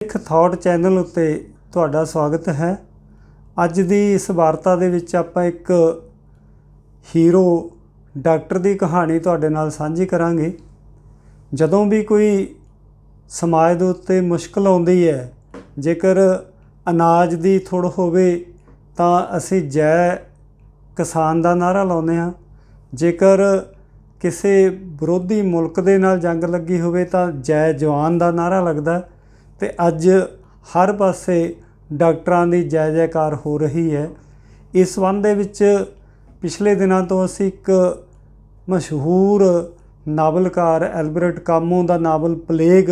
ਇੱਕ thought channel ਉੱਤੇ ਤੁਹਾਡਾ ਸਵਾਗਤ ਹੈ। ਅੱਜ ਦੀ ਇਸ ਵਾਰਤਾ ਦੇ ਵਿੱਚ ਆਪਾਂ ਇੱਕ ਹੀਰੋ ਡਾਕਟਰ ਦੀ ਕਹਾਣੀ ਤੁਹਾਡੇ ਨਾਲ ਸਾਂਝੀ ਕਰਾਂਗੇ। ਜਦੋਂ ਵੀ ਕੋਈ ਸਮਾਜ ਦੇ ਉੱਤੇ ਮੁਸ਼ਕਲ ਆਉਂਦੀ ਹੈ, ਜੇਕਰ ਅਨਾਜ ਦੀ ਥੁੜ ਹੋਵੇ ਤਾਂ ਅਸੀਂ ਜੈ ਕਿਸਾਨ ਦਾ ਨਾਅਰਾ ਲਾਉਂਦੇ ਹਾਂ। ਜੇਕਰ ਕਿਸੇ ਵਿਰੋਧੀ ਮੁਲਕ ਦੇ ਨਾਲ ਜੰਗ ਲੱਗੀ ਹੋਵੇ ਤਾਂ ਜੈ ਜਵਾਨ ਦਾ ਨਾਅਰਾ ਲੱਗਦਾ। ਤੇ ਅੱਜ ਹਰ ਪਾਸੇ ਡਾਕਟਰਾਂ ਦੀ ਜੈ ਜੈਕਾਰ ਹੋ ਰਹੀ ਹੈ। ਇਸ ਸੰਬੰਧ ਦੇ ਵਿੱਚ ਪਿਛਲੇ ਦਿਨਾਂ ਤੋਂ ਅਸੀਂ ਇੱਕ ਮਸ਼ਹੂਰ ਨਾਵਲਕਾਰ ਐਲਬਰਟ ਕਾਮੂ ਦਾ ਨਾਵਲ ਪਲੇਗ,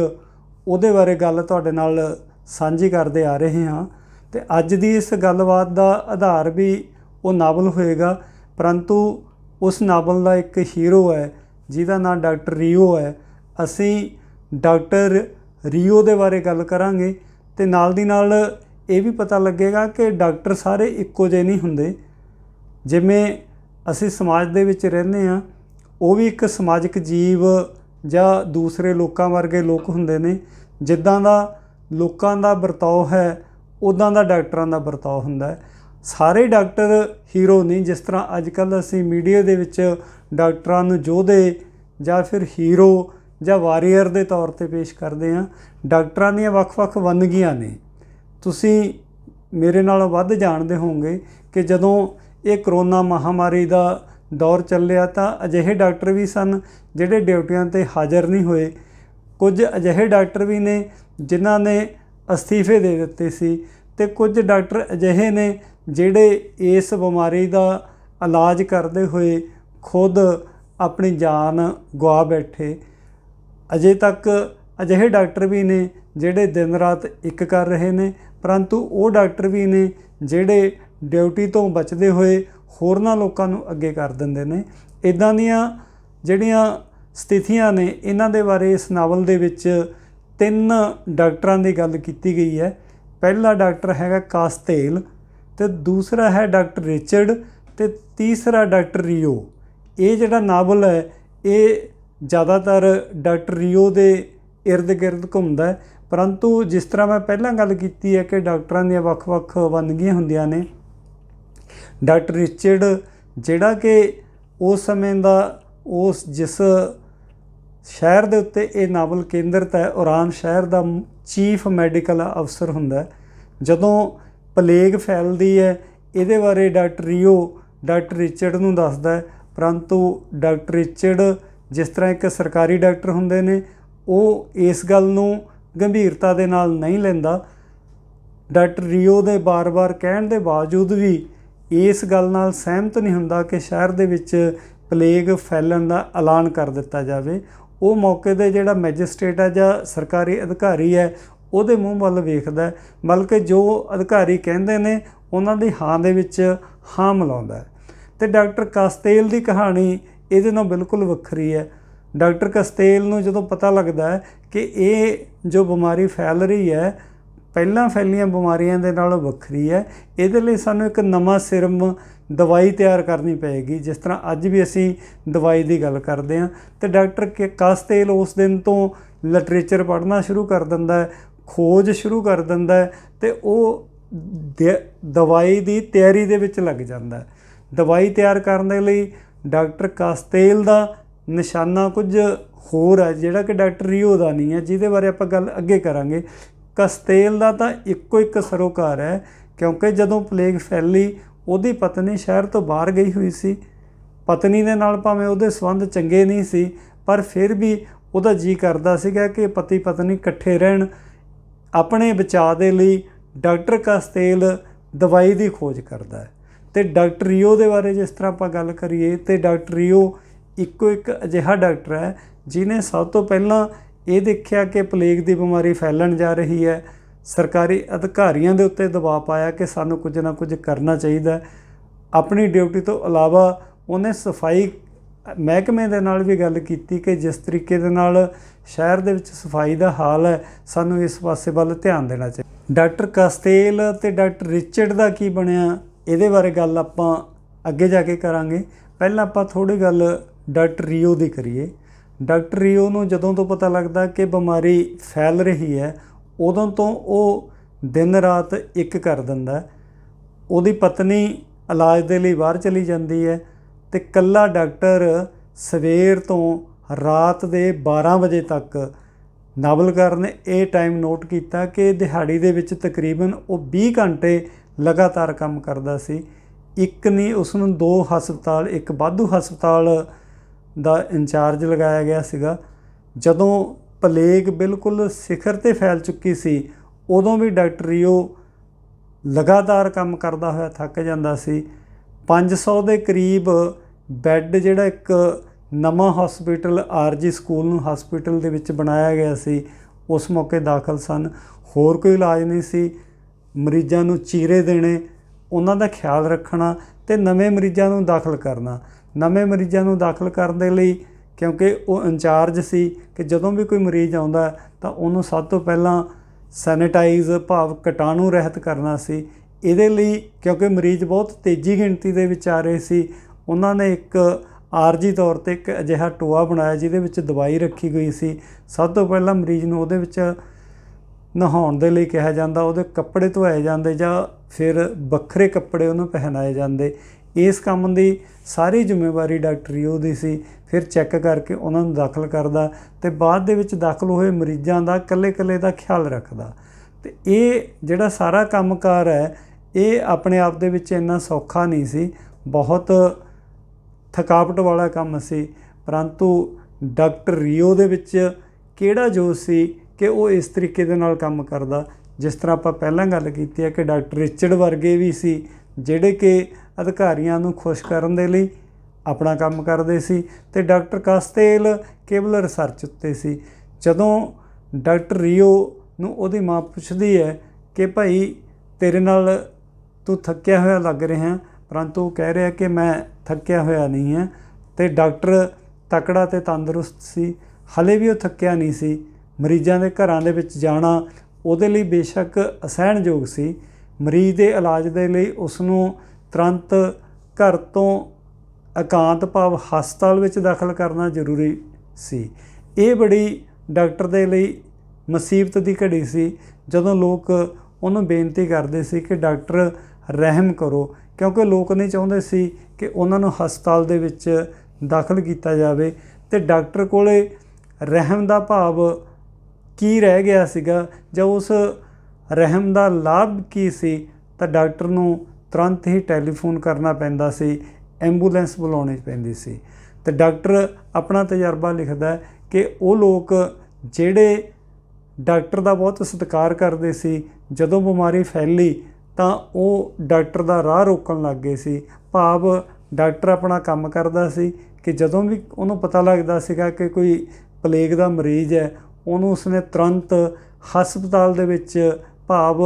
ਉਹਦੇ ਬਾਰੇ ਗੱਲ ਤੁਹਾਡੇ ਨਾਲ ਸਾਂਝੀ ਕਰਦੇ ਆ ਰਹੇ ਹਾਂ। ਤੇ ਅੱਜ ਦੀ ਇਸ ਗੱਲਬਾਤ ਦਾ ਆਧਾਰ ਵੀ ਉਹ ਨਾਵਲ ਹੋਏਗਾ, ਪਰੰਤੂ ਉਸ ਨਾਵਲ ਦਾ ਇੱਕ ਹੀਰੋ ਹੈ ਜਿਹਦਾ ਨਾਮ ਡਾਕਟਰ ਰੀਓ ਹੈ। ਅਸੀਂ ਡਾਕਟਰ ਰੀਓ ਦੇ ਬਾਰੇ ਗੱਲ ਕਰਾਂਗੇ ਤੇ ਨਾਲ ਦੀ ਨਾਲ ਇਹ ਵੀ ਪਤਾ ਲੱਗੇਗਾ ਕਿ ਡਾਕਟਰ ਸਾਰੇ ਇੱਕੋ ਜਿਹੇ ਨਹੀਂ ਹੁੰਦੇ। ਜਿਵੇਂ ਅਸੀਂ ਸਮਾਜ ਦੇ ਵਿੱਚ ਰਹਿੰਦੇ ਹਾਂ, ਉਹ ਵੀ ਇੱਕ ਸਮਾਜਿਕ ਜੀਵ ਜਾਂ ਦੂਸਰੇ ਲੋਕਾਂ ਵਰਗੇ ਲੋਕ ਹੁੰਦੇ ਨੇ। ਜਿੱਦਾਂ ਦਾ ਲੋਕਾਂ ਦਾ ਵਰਤਾਓ ਹੈ, ਉੱਦਾਂ ਦਾ ਡਾਕਟਰਾਂ ਦਾ ਵਰਤਾਓ ਹੁੰਦਾ ਹੈ। ਸਾਰੇ ਡਾਕਟਰ ਹੀਰੋ ਨਹੀਂ। ਜਿਸ ਤਰ੍ਹਾਂ ਅੱਜ ਕੱਲ੍ਹ ਅਸੀਂ ਮੀਡੀਆ ਦੇ ਵਿੱਚ ਡਾਕਟਰਾਂ ਨੂੰ ਯੋਧੇ ਜਾਂ ਫਿਰ ਹੀਰੋ ਜਾਂ ਵਾਰੀਅਰ ਦੇ ਤੌਰ 'ਤੇ ਪੇਸ਼ ਕਰਦੇ ਹਾਂ। ਡਾਕਟਰਾਂ ਦੀਆਂ ਵੱਖ-ਵੱਖ ਵੰਨਗੀਆਂ ਨੇ। ਤੁਸੀਂ ਮੇਰੇ ਨਾਲੋਂ ਵੱਧ ਜਾਣਦੇ ਹੋਵੋਗੇ ਕਿ ਜਦੋਂ ਇਹ ਕਰੋਨਾ ਮਹਾਂਮਾਰੀ ਦਾ ਦੌਰ ਚੱਲਿਆ ਤਾਂ ਅਜਿਹੇ ਡਾਕਟਰ ਵੀ ਸਨ ਜਿਹੜੇ ਡਿਊਟੀਆਂ 'ਤੇ ਹਾਜ਼ਰ ਨਹੀਂ ਹੋਏ। ਕੁਝ ਅਜਿਹੇ ਡਾਕਟਰ ਵੀ ਨੇ ਜਿਨ੍ਹਾਂ ਨੇ ਅਸਤੀਫੇ ਦੇ ਦਿੱਤੇ ਸੀ ਅਤੇ ਕੁਝ ਡਾਕਟਰ ਅਜਿਹੇ ਨੇ ਜਿਹੜੇ ਇਸ ਬਿਮਾਰੀ ਦਾ ਇਲਾਜ ਕਰਦੇ ਹੋਏ ਖੁਦ ਆਪਣੀ ਜਾਨ ਗਵਾ ਬੈਠੇ। ਅਜੇ ਤੱਕ ਅਜਿਹੇ ਡਾਕਟਰ ਵੀ ਨੇ ਜਿਹੜੇ ਦਿਨ ਰਾਤ ਇੱਕ ਕਰ ਰਹੇ ਨੇ, ਪਰੰਤੂ ਉਹ ਡਾਕਟਰ ਵੀ ਨੇ ਜਿਹੜੇ ਡਿਊਟੀ ਤੋਂ ਬਚਦੇ ਹੋਏ ਹੋਰਨਾਂ ਲੋਕਾਂ ਨੂੰ ਅੱਗੇ ਕਰ ਦਿੰਦੇ ਨੇ। ਇੱਦਾਂ ਦੀਆਂ ਜਿਹੜੀਆਂ ਸਥਿਤੀਆਂ ਨੇ, ਇਹਨਾਂ ਦੇ ਬਾਰੇ ਇਸ ਨਾਵਲ ਦੇ ਵਿੱਚ 3 ਡਾਕਟਰਾਂ ਦੀ ਗੱਲ ਕੀਤੀ ਗਈ ਹੈ। ਪਹਿਲਾ ਡਾਕਟਰ ਹੈਗਾ ਕਾਸਤੇਲ, ਅਤੇ ਦੂਸਰਾ ਹੈ ਡਾਕਟਰ ਰਿਚਰਡ, ਅਤੇ ਤੀਸਰਾ ਡਾਕਟਰ ਰੀਓ। ਇਹ ਜਿਹੜਾ ਨਾਵਲ ਹੈ ਇਹ ਜ਼ਿਆਦਾਤਰ ਡਾਕਟਰ ਰੀਓ ਦੇ ਇਰਦ ਗਿਰਦ ਘੁੰਮਦਾ, ਪਰੰਤੂ ਜਿਸ ਤਰ੍ਹਾਂ ਮੈਂ ਪਹਿਲਾਂ ਗੱਲ ਕੀਤੀ ਹੈ ਕਿ ਡਾਕਟਰਾਂ ਦੀਆਂ ਵੱਖ-ਵੱਖ ਵੰਨਗੀਆਂ ਹੁੰਦੀਆਂ ਨੇ। ਡਾਕਟਰ ਰਿਚਰਡ ਜਿਹੜਾ ਕਿ ਉਸ ਸਮੇਂ ਦਾ ਜਿਸ ਸ਼ਹਿਰ ਦੇ ਉੱਤੇ ਇਹ ਨਾਵਲ ਕੇਂਦਰਿਤ ਹੈ, ਓਰਾਨ ਸ਼ਹਿਰ ਦਾ ਚੀਫ ਮੈਡੀਕਲ ਅਫਸਰ ਹੁੰਦਾ। ਜਦੋਂ ਪਲੇਗ ਫੈਲਦੀ ਹੈ, ਇਹਦੇ ਬਾਰੇ ਡਾਕਟਰ ਰੀਓ ਡਾਕਟਰ ਰਿਚਰਡ ਨੂੰ ਦੱਸਦਾ, ਪਰੰਤੂ ਡਾਕਟਰ ਰਿਚਰਡ ਜਿਸ ਤਰ੍ਹਾਂ ਇੱਕ ਸਰਕਾਰੀ ਡਾਕਟਰ ਹੁੰਦੇ ਨੇ, ਉਹ ਇਸ ਗੱਲ ਨੂੰ ਗੰਭੀਰਤਾ ਦੇ ਨਾਲ ਨਹੀਂ ਲੈਂਦਾ। ਡਾਕਟਰ ਰੀਓ ਦੇ ਬਾਰ-ਬਾਰ ਕਹਿਣ ਦੇ ਬਾਵਜੂਦ ਵੀ ਇਸ ਗੱਲ ਨਾਲ ਸਹਿਮਤ ਨਹੀਂ ਹੁੰਦਾ ਕਿ ਸ਼ਹਿਰ ਦੇ ਵਿੱਚ ਪਲੇਗ ਫੈਲਣ ਦਾ ਐਲਾਨ ਕਰ ਦਿੱਤਾ ਜਾਵੇ। ਉਹ ਮੌਕੇ 'ਤੇ ਜਿਹੜਾ ਮੈਜਿਸਟ੍ਰੇਟ ਹੈ ਜਾਂ ਸਰਕਾਰੀ ਅਧਿਕਾਰੀ ਹੈ, ਉਹਦੇ ਮੂੰਹ ਵੱਲ ਵੇਖਦਾ, ਬਲਕਿ ਜੋ ਅਧਿਕਾਰੀ ਕਹਿੰਦੇ ਨੇ ਉਹਨਾਂ ਦੀ ਹਾਂ ਦੇ ਵਿੱਚ ਹਾਂ ਮਿਲਾਉਂਦਾ। ਅਤੇ ਡਾਕਟਰ ਕਾਸਤੇਲ ਦੀ ਕਹਾਣੀ ਇਹਦੇ ਨਾਲ ਬਿਲਕੁਲ ਵੱਖਰੀ ਹੈ। ਡਾਕਟਰ ਕਾਸਤੇਲ ਨੂੰ ਜਦੋਂ ਪਤਾ ਲੱਗਦਾ ਹੈ ਕਿ ਇਹ ਜੋ ਬਿਮਾਰੀ ਫੈਲ ਰਹੀ ਹੈ ਪਹਿਲਾਂ ਫੈਲੀਆਂ ਬਿਮਾਰੀਆਂ ਦੇ ਨਾਲੋਂ ਵੱਖਰੀ ਹੈ, ਇਹਦੇ ਲਈ ਸਾਨੂੰ ਇੱਕ ਨਵਾਂ ਸਿਰਮ ਦਵਾਈ ਤਿਆਰ ਕਰਨੀ ਪਏਗੀ। ਜਿਸ ਤਰ੍ਹਾਂ ਅੱਜ ਵੀ ਅਸੀਂ ਦਵਾਈ ਦੀ ਗੱਲ ਕਰਦੇ ਹਾਂ, ਅਤੇ ਡਾਕਟਰ ਕਾਸਤੇਲ ਉਸ ਦਿਨ ਤੋਂ ਲਿਟਰੇਚਰ ਪੜ੍ਹਨਾ ਸ਼ੁਰੂ ਕਰ ਦਿੰਦਾ ਹੈ, ਖੋਜ ਸ਼ੁਰੂ ਕਰ ਦਿੰਦਾ ਹੈ, ਅਤੇ ਉਹ ਦਵਾਈ ਦੀ ਤਿਆਰੀ ਦੇ ਵਿੱਚ ਲੱਗ ਜਾਂਦਾ। ਦਵਾਈ ਤਿਆਰ ਕਰਨ ਦੇ ਲਈ ਡਾਕਟਰ ਕਾਸਤੇਲ ਦਾ ਨਿਸ਼ਾਨਾ ਕੁਝ ਹੋਰ ਹੈ ਜਿਹੜਾ ਕਿ ਡਾਕਟਰ ਰੀਓ ਦਾ ਨਹੀਂ ਹੈ, ਜਿਹਦੇ ਬਾਰੇ ਆਪਾਂ ਗੱਲ ਅੱਗੇ ਕਰਾਂਗੇ। ਕਾਸਤੇਲ ਦਾ ਤਾਂ ਇੱਕੋ ਇੱਕ ਸਰੋਕਾਰ ਹੈ, ਕਿਉਂਕਿ ਜਦੋਂ ਪਲੇਗ ਫੈਲੀ ਉਹਦੀ ਪਤਨੀ ਸ਼ਹਿਰ ਤੋਂ ਬਾਹਰ ਗਈ ਹੋਈ ਸੀ। ਪਤਨੀ ਦੇ ਨਾਲ ਭਾਵੇਂ ਉਹਦੇ ਸੰਬੰਧ ਚੰਗੇ ਨਹੀਂ ਸੀ, ਪਰ ਫਿਰ ਵੀ ਉਹਦਾ ਜੀਅ ਕਰਦਾ ਸੀਗਾ ਕਿ ਪਤੀ ਪਤਨੀ ਇਕੱਠੇ ਰਹਿਣ। ਆਪਣੇ ਬਚਾਅ ਦੇ ਲਈ ਡਾਕਟਰ ਕਾਸਤੇਲ ਦਵਾਈ ਦੀ ਖੋਜ ਕਰਦਾ ਹੈ। ਅਤੇ ਡਾਕਟਰ ਰੀਓ ਦੇ ਬਾਰੇ ਜਿਸ ਤਰ੍ਹਾਂ ਆਪਾਂ ਗੱਲ ਕਰੀਏ, ਅਤੇ ਡਾਕਟਰ ਰੀਓ ਇੱਕੋ ਇੱਕ ਅਜਿਹਾ ਡਾਕਟਰ ਹੈ ਜਿਹਨੇ ਸਭ ਤੋਂ ਪਹਿਲਾਂ ਇਹ ਦੇਖਿਆ ਕਿ ਪਲੇਗ ਦੀ ਬਿਮਾਰੀ ਫੈਲਣ ਜਾ ਰਹੀ ਹੈ। ਸਰਕਾਰੀ ਅਧਿਕਾਰੀਆਂ ਦੇ ਉੱਤੇ ਦਬਾਅ ਪਾਇਆ ਕਿ ਸਾਨੂੰ ਕੁਝ ਨਾ ਕੁਝ ਕਰਨਾ ਚਾਹੀਦਾ। ਆਪਣੀ ਡਿਊਟੀ ਤੋਂ ਇਲਾਵਾ ਉਹਨੇ ਸਫਾਈ ਮਹਿਕਮੇ ਦੇ ਨਾਲ ਵੀ ਗੱਲ ਕੀਤੀ ਕਿ ਜਿਸ ਤਰੀਕੇ ਦੇ ਨਾਲ ਸ਼ਹਿਰ ਦੇ ਵਿੱਚ ਸਫਾਈ ਦਾ ਹਾਲ ਹੈ, ਸਾਨੂੰ ਇਸ ਪਾਸੇ ਵੱਲ ਧਿਆਨ ਦੇਣਾ ਚਾਹੀਦਾ। ਡਾਕਟਰ ਕਾਸਤੇਲ ਅਤੇ ਡਾਕਟਰ ਰਿਚਰਡ ਦਾ ਕੀ ਬਣਿਆ, ਇਹਦੇ ਬਾਰੇ ਗੱਲ ਆਪਾਂ ਅੱਗੇ ਜਾ ਕੇ ਕਰਾਂਗੇ। ਪਹਿਲਾਂ ਆਪਾਂ ਥੋੜ੍ਹੀ ਗੱਲ ਡਾਕਟਰ ਰੀਓ ਦੀ ਕਰੀਏ। ਡਾਕਟਰ ਰੀਓ ਨੂੰ ਜਦੋਂ ਤੋਂ ਪਤਾ ਲੱਗਦਾ ਕਿ ਬਿਮਾਰੀ ਫੈਲ ਰਹੀ ਹੈ, ਉਦੋਂ ਤੋਂ ਉਹ ਦਿਨ ਰਾਤ ਇੱਕ ਕਰ ਦਿੰਦਾ। ਉਹਦੀ ਪਤਨੀ ਇਲਾਜ ਦੇ ਲਈ ਬਾਹਰ ਚਲੀ ਜਾਂਦੀ ਹੈ ਅਤੇ ਇਕੱਲਾ ਡਾਕਟਰ ਸਵੇਰ ਤੋਂ ਰਾਤ ਦੇ 12 ਵਜੇ ਤੱਕ, ਨਾਵਲਕਾਰ ਨੇ ਇਹ ਟਾਈਮ ਨੋਟ ਕੀਤਾ ਕਿ ਦਿਹਾੜੀ ਦੇ ਵਿੱਚ ਤਕਰੀਬਨ ਉਹ 20 ਘੰਟੇ ਲਗਾਤਾਰ ਕੰਮ ਕਰਦਾ ਸੀ। ਇੱਕ ਨਹੀਂ, ਉਸ ਨੂੰ 2 ਹਸਪਤਾਲ, ਇੱਕ ਵਾਧੂ ਹਸਪਤਾਲ ਦਾ ਇੰਚਾਰਜ ਲਗਾਇਆ ਗਿਆ ਸੀਗਾ। ਜਦੋਂ ਪਲੇਗ ਬਿਲਕੁਲ ਸਿਖਰ 'ਤੇ ਫੈਲ ਚੁੱਕੀ ਸੀ, ਉਦੋਂ ਵੀ ਡਾਕਟਰ ਰਿਓ ਲਗਾਤਾਰ ਕੰਮ ਕਰਦਾ ਹੋਇਆ ਥੱਕ ਜਾਂਦਾ ਸੀ। 500 ਦੇ ਕਰੀਬ ਬੈੱਡ ਜਿਹੜਾ ਇੱਕ ਨਵਾਂ ਹਸਪੀਟਲ ਆਰਜੀ ਸਕੂਲ ਨੂੰ ਹਸਪੀਟਲ ਦੇ ਵਿੱਚ ਬਣਾਇਆ ਗਿਆ ਸੀ, ਉਸ ਮੌਕੇ ਦਾਖਲ ਸਨ। ਹੋਰ ਕੋਈ ਇਲਾਜ ਨਹੀਂ ਸੀ। ਮਰੀਜ਼ਾਂ ਨੂੰ ਚੀਰੇ ਦੇਣੇ, ਉਹਨਾਂ ਦਾ ਖਿਆਲ ਰੱਖਣਾ ਅਤੇ ਨਵੇਂ ਮਰੀਜ਼ਾਂ ਨੂੰ ਦਾਖਲ ਕਰਨਾ। ਨਵੇਂ ਮਰੀਜ਼ਾਂ ਨੂੰ ਦਾਖਲ ਕਰਨ ਦੇ ਲਈ, ਕਿਉਂਕਿ ਉਹ ਇੰਚਾਰਜ ਸੀ ਕਿ ਜਦੋਂ ਵੀ ਕੋਈ ਮਰੀਜ਼ ਆਉਂਦਾ ਤਾਂ ਉਹਨੂੰ ਸਭ ਤੋਂ ਪਹਿਲਾਂ ਸੈਨੇਟਾਈਜ਼ ਭਾਵ ਕੀਟਾਣੂ ਰਹਿਤ ਕਰਨਾ ਸੀ। ਇਹਦੇ ਲਈ, ਕਿਉਂਕਿ ਮਰੀਜ਼ ਬਹੁਤ ਤੇਜ਼ੀ ਗਿਣਤੀ ਦੇ ਵਿੱਚ ਆ ਰਹੇ ਸੀ, ਉਹਨਾਂ ਨੇ ਇੱਕ ਆਰਜੀ ਤੌਰ 'ਤੇ ਇੱਕ ਅਜਿਹਾ ਟੋਆ ਬਣਾਇਆ ਜਿਹਦੇ ਵਿੱਚ ਦਵਾਈ ਰੱਖੀ ਗਈ ਸੀ। ਸਭ ਤੋਂ ਪਹਿਲਾਂ ਮਰੀਜ਼ ਨੂੰ ਉਹਦੇ ਵਿੱਚ ਨਹਾਉਣ ਦੇ ਲਈ ਕਿਹਾ ਜਾਂਦਾ, ਉਹਦੇ ਕੱਪੜੇ ਧੋਏ ਜਾਂਦੇ ਜਾਂ ਫਿਰ ਵੱਖਰੇ ਕੱਪੜੇ ਉਹਨੂੰ ਪਹਿਨਾਏ ਜਾਂਦੇ। ਇਸ ਕੰਮ ਦੀ ਸਾਰੀ ਜ਼ਿੰਮੇਵਾਰੀ ਡਾਕਟਰ ਰਿਓ ਦੀ ਸੀ। ਫਿਰ ਚੈੱਕ ਕਰਕੇ ਉਹਨਾਂ ਨੂੰ ਦਾਖਲ ਕਰਦਾ ਅਤੇ ਬਾਅਦ ਦੇ ਵਿੱਚ ਦਾਖਲ ਹੋਏ ਮਰੀਜ਼ਾਂ ਦਾ ਇਕੱਲੇ ਦਾ ਖਿਆਲ ਰੱਖਦਾ। ਅਤੇ ਇਹ ਜਿਹੜਾ ਸਾਰਾ ਕੰਮਕਾਰ ਹੈ, ਇਹ ਆਪਣੇ ਆਪ ਦੇ ਵਿੱਚ ਇੰਨਾ ਸੌਖਾ ਨਹੀਂ ਸੀ, ਬਹੁਤ ਥਕਾਵਟ ਵਾਲਾ ਕੰਮ ਸੀ। ਪਰੰਤੂ ਡਾਕਟਰ ਰਿਓ ਦੇ ਵਿੱਚ ਕਿਹੜਾ ਜੋਸ਼ ਸੀ ਕਿ ਉਹ ਇਸ ਤਰੀਕੇ ਦੇ ਨਾਲ ਕੰਮ ਕਰਦਾ। ਜਿਸ ਤਰ੍ਹਾਂ ਆਪਾਂ ਪਹਿਲਾਂ ਗੱਲ ਕੀਤੀ ਹੈ ਕਿ ਡਾਕਟਰ ਰਿਚਰਡ ਵਰਗੇ ਵੀ ਸੀ ਜਿਹੜੇ ਕਿ ਅਧਿਕਾਰੀਆਂ ਨੂੰ ਖੁਸ਼ ਕਰਨ ਦੇ ਲਈ ਆਪਣਾ ਕੰਮ ਕਰਦੇ ਸੀ, ਅਤੇ ਡਾਕਟਰ ਕਾਸਤੇਲ ਕੇਵਲ ਰਿਸਰਚ ਉੱਤੇ ਸੀ। ਜਦੋਂ ਡਾਕਟਰ ਰਿਓ ਨੂੰ ਉਹਦੀ ਮਾਂ ਪੁੱਛਦੀ ਹੈ ਕਿ ਭਾਈ ਤੇਰੇ ਨਾਲ ਤੂੰ ਥੱਕਿਆ ਹੋਇਆ ਲੱਗ ਰਿਹਾ, ਪਰੰਤੂ ਉਹ ਕਹਿ ਰਿਹਾ ਕਿ ਮੈਂ ਥੱਕਿਆ ਹੋਇਆ ਨਹੀਂ ਹਾਂ, ਅਤੇ ਡਾਕਟਰ ਤਕੜਾ ਅਤੇ ਤੰਦਰੁਸਤ ਸੀ, ਹਾਲੇ ਵੀ ਉਹ ਥੱਕਿਆ ਨਹੀਂ ਸੀ। ਮਰੀਜ਼ਾਂ ਦੇ ਘਰਾਂ ਦੇ ਵਿੱਚ ਜਾਣਾ ਉਹਦੇ ਲਈ ਬੇਸ਼ੱਕ ਅਸਹਿਣਯੋਗ ਸੀ। ਮਰੀਜ਼ ਦੇ ਇਲਾਜ ਦੇ ਲਈ ਉਸ ਨੂੰ ਤੁਰੰਤ ਘਰ ਤੋਂ ਇਕਾਂਤ ਭਾਵ ਹਸਪਤਾਲ ਵਿੱਚ ਦਾਖਲ ਕਰਨਾ ਜ਼ਰੂਰੀ ਸੀ। ਇਹ ਬੜੀ ਡਾਕਟਰ ਦੇ ਲਈ ਮੁਸੀਬਤ ਦੀ ਘੜੀ ਸੀ ਜਦੋਂ ਲੋਕ ਉਹਨੂੰ ਬੇਨਤੀ ਕਰਦੇ ਸੀ ਕਿ ਡਾਕਟਰ ਰਹਿਮ ਕਰੋ, ਕਿਉਂਕਿ ਲੋਕ ਨਹੀਂ ਚਾਹੁੰਦੇ ਸੀ ਕਿ ਉਹਨਾਂ ਨੂੰ ਹਸਪਤਾਲ ਦੇ ਵਿੱਚ ਦਾਖਲ ਕੀਤਾ ਜਾਵੇ। ਅਤੇ ਡਾਕਟਰ ਕੋਲ ਰਹਿਮ ਦਾ ਭਾਵ ਕੀ ਰਹਿ ਗਿਆ ਸੀਗਾ ਜਾਂ ਉਸ ਰਹਿਮ ਦਾ ਲਾਭ ਕੀ ਸੀ, ਤਾਂ ਡਾਕਟਰ ਨੂੰ ਤੁਰੰਤ ਹੀ ਟੈਲੀਫੋਨ ਕਰਨਾ ਪੈਂਦਾ ਸੀ, ਐਂਬੂਲੈਂਸ ਬੁਲਾਉਣੀ ਪੈਂਦੀ ਸੀ। ਅਤੇ ਡਾਕਟਰ ਆਪਣਾ ਤਜਰਬਾ ਲਿਖਦਾ ਕਿ ਉਹ ਲੋਕ ਜਿਹੜੇ ਡਾਕਟਰ ਦਾ ਬਹੁਤ ਸਤਿਕਾਰ ਕਰਦੇ ਸੀ, ਜਦੋਂ ਬਿਮਾਰੀ ਫੈਲੀ ਤਾਂ ਉਹ ਡਾਕਟਰ ਦਾ ਰਾਹ ਰੋਕਣ ਲੱਗ ਗਏ ਸੀ। ਭਾਵ ਡਾਕਟਰ ਆਪਣਾ ਕੰਮ ਕਰਦਾ ਸੀ ਕਿ ਜਦੋਂ ਵੀ ਉਹਨੂੰ ਪਤਾ ਲੱਗਦਾ ਸੀਗਾ ਕਿ ਕੋਈ ਪਲੇਗ ਦਾ ਮਰੀਜ਼ ਹੈ, ਉਹਨੂੰ ਉਸਨੇ ਤੁਰੰਤ ਹਸਪਤਾਲ ਦੇ ਵਿੱਚ ਭਾਵ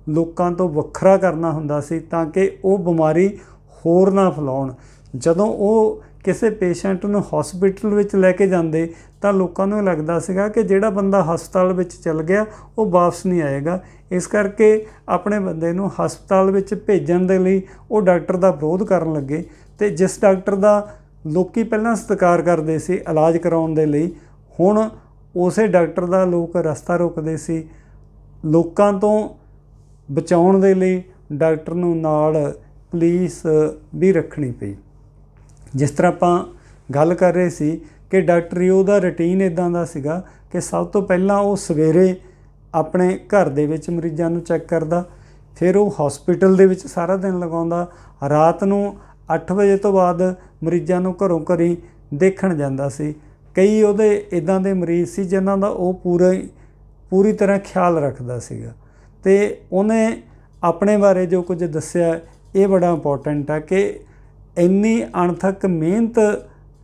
ਲੋਕਾਂ ਤੋਂ ਵੱਖਰਾ ਕਰਨਾ ਹੁੰਦਾ ਸੀ ਤਾਂ ਕਿ ਉਹ ਬਿਮਾਰੀ ਹੋਰ ਨਾ ਫੈਲਾਉਣ। ਜਦੋਂ ਉਹ ਕਿਸੇ ਪੇਸ਼ੈਂਟ ਨੂੰ ਹਸਪੀਟਲ ਵਿੱਚ ਲੈ ਕੇ ਜਾਂਦੇ ਤਾਂ ਲੋਕਾਂ ਨੂੰ ਲੱਗਦਾ ਸੀਗਾ ਕਿ ਜਿਹੜਾ ਬੰਦਾ ਹਸਪਤਾਲ ਵਿੱਚ ਚਲ ਗਿਆ ਉਹ ਵਾਪਸ ਨਹੀਂ ਆਏਗਾ। ਇਸ ਕਰਕੇ ਆਪਣੇ ਬੰਦੇ ਨੂੰ ਹਸਪਤਾਲ ਵਿੱਚ ਭੇਜਣ ਦੇ ਲਈ ਉਹ ਡਾਕਟਰ ਦਾ ਵਿਰੋਧ ਕਰਨ ਲੱਗੇ, ਅਤੇ ਜਿਸ ਡਾਕਟਰ ਦਾ ਲੋਕ ਪਹਿਲਾਂ ਸਤਿਕਾਰ ਕਰਦੇ ਸੀ ਇਲਾਜ ਕਰਾਉਣ ਦੇ ਲਈ, ਹੁਣ ਉਸੇ ਡਾਕਟਰ ਦਾ ਲੋਕ ਰਸਤਾ ਰੋਕਦੇ ਸੀ। ਲੋਕਾਂ ਤੋਂ ਬਚਾਉਣ ਦੇ ਲਈ ਡਾਕਟਰ ਨੂੰ ਨਾਲ ਪੁਲਿਸ ਵੀ ਰੱਖਣੀ ਪਈ। ਜਿਸ ਤਰ੍ਹਾਂ ਆਪਾਂ ਗੱਲ ਕਰ ਰਹੇ ਸੀ ਕਿ ਡਾਕਟਰ ਰਿਓ ਦਾ ਰੂਟੀਨ ਇੱਦਾਂ ਦਾ ਸੀਗਾ ਕਿ ਸਭ ਤੋਂ ਪਹਿਲਾਂ ਉਹ ਸਵੇਰੇ ਆਪਣੇ ਘਰ ਦੇ ਵਿੱਚ ਮਰੀਜ਼ਾਂ ਨੂੰ ਚੈੱਕ ਕਰਦਾ, ਫਿਰ ਉਹ ਹਸਪੀਟਲ ਦੇ ਵਿੱਚ ਸਾਰਾ ਦਿਨ ਲਗਾਉਂਦਾ, ਰਾਤ ਨੂੰ 8 ਵਜੇ ਤੋਂ ਬਾਅਦ ਮਰੀਜ਼ਾਂ ਨੂੰ ਘਰੋਂ ਘਰੀ ਦੇਖਣ ਜਾਂਦਾ ਸੀ। ਕਈ ਉਹਦੇ ਇੱਦਾਂ ਦੇ ਮਰੀਜ਼ ਸੀ ਜਿਨ੍ਹਾਂ ਦਾ ਉਹ ਪੂਰੀ ਤਰ੍ਹਾਂ ਖਿਆਲ ਰੱਖਦਾ ਸੀਗਾ, ਅਤੇ ਉਹਨੇ ਆਪਣੇ ਬਾਰੇ ਜੋ ਕੁਝ ਦੱਸਿਆ ਇਹ ਬੜਾ ਇੰਪੋਰਟੈਂਟ ਹੈ ਕਿ ਇੰਨੀ ਅਣਥੱਕ ਮਿਹਨਤ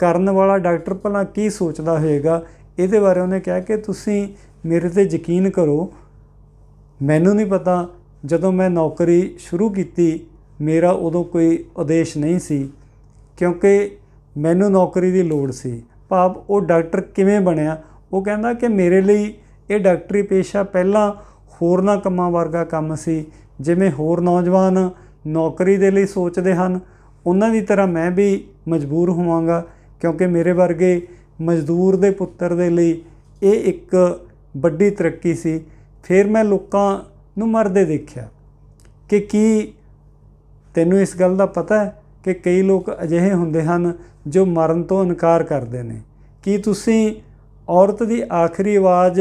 ਕਰਨ ਵਾਲਾ ਡਾਕਟਰ ਭਲਾ ਕੀ ਸੋਚਦਾ ਹੋਏਗਾ। ਇਹਦੇ ਬਾਰੇ ਉਹਨੇ ਕਿਹਾ ਕਿ ਤੁਸੀਂ ਮੇਰੇ 'ਤੇ ਯਕੀਨ ਕਰੋ, ਮੈਨੂੰ ਨਹੀਂ ਪਤਾ ਜਦੋਂ ਮੈਂ ਨੌਕਰੀ ਸ਼ੁਰੂ ਕੀਤੀ ਮੇਰਾ ਉਦੋਂ ਕੋਈ ਉਦੇਸ਼ ਨਹੀਂ ਸੀ, ਕਿਉਂਕਿ ਮੈਨੂੰ ਨੌਕਰੀ ਦੀ ਲੋੜ ਸੀ। ਭਾਵ ਉਹ ਡਾਕਟਰ ਕਿਵੇਂ ਬਣਿਆ, ਉਹ ਕਹਿੰਦਾ ਕਿ ਮੇਰੇ ਲਈ ਇਹ ਡਾਕਟਰੀ ਪੇਸ਼ਾ ਪਹਿਲਾਂ ਹੋਰਨਾਂ ਕੰਮਾਂ ਵਰਗਾ ਕੰਮ ਸੀ। ਜਿਵੇਂ ਹੋਰ ਨੌਜਵਾਨ ਨੌਕਰੀ ਦੇ ਲਈ ਸੋਚਦੇ ਹਨ, ਉਹਨਾਂ ਦੀ ਤਰ੍ਹਾਂ ਮੈਂ ਵੀ ਮਜਬੂਰ ਹੋਵਾਂਗਾ, ਕਿਉਂਕਿ ਮੇਰੇ ਵਰਗੇ ਮਜ਼ਦੂਰ ਦੇ ਪੁੱਤਰ ਦੇ ਲਈ ਇਹ ਇੱਕ ਵੱਡੀ ਤਰੱਕੀ ਸੀ। ਫਿਰ ਮੈਂ ਲੋਕਾਂ ਨੂੰ ਮਰਦੇ ਦੇਖਿਆ ਕਿ ਕੀ ਤੈਨੂੰ ਇਸ ਗੱਲ ਦਾ ਪਤਾ ਹੈ ਕਿ ਕਈ ਲੋਕ ਅਜਿਹੇ ਹੁੰਦੇ ਹਨ ਜੋ ਮਰਨ ਤੋਂ ਇਨਕਾਰ ਕਰਦੇ ਨੇ। ਕੀ ਤੁਸੀਂ ਔਰਤ ਦੀ ਆਖਰੀ ਆਵਾਜ਼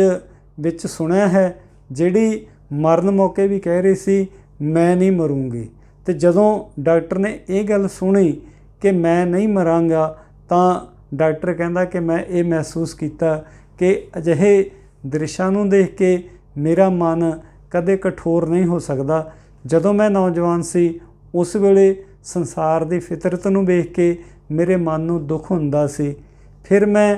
ਵਿੱਚ ਸੁਣਿਆ ਹੈ ਜਿਹੜੀ ਮਰਨ ਮੌਕੇ ਵੀ ਕਹਿ ਰਹੀ ਸੀ ਮੈਂ ਨਹੀਂ ਮਰੂੰਗੀ। ਅਤੇ ਜਦੋਂ ਡਾਕਟਰ ਨੇ ਇਹ ਗੱਲ ਸੁਣੀ ਕਿ ਮੈਂ ਨਹੀਂ ਮਰਾਂਗਾ ਤਾਂ ਡਾਕਟਰ ਕਹਿੰਦਾ ਕਿ ਮੈਂ ਇਹ ਮਹਿਸੂਸ ਕੀਤਾ ਕਿ ਅਜਿਹੇ ਦ੍ਰਿਸ਼ਾਂ ਨੂੰ ਦੇਖ ਕੇ ਮੇਰਾ ਮਨ ਕਦੇ ਕਠੋਰ ਨਹੀਂ ਹੋ ਸਕਦਾ। ਜਦੋਂ ਮੈਂ ਨੌਜਵਾਨ ਸੀ ਉਸ ਵੇਲੇ ਸੰਸਾਰ ਦੀ ਫਿਤਰਤ ਨੂੰ ਵੇਖ ਕੇ ਮੇਰੇ ਮਨ ਨੂੰ ਦੁੱਖ ਹੁੰਦਾ ਸੀ। ਫਿਰ ਮੈਂ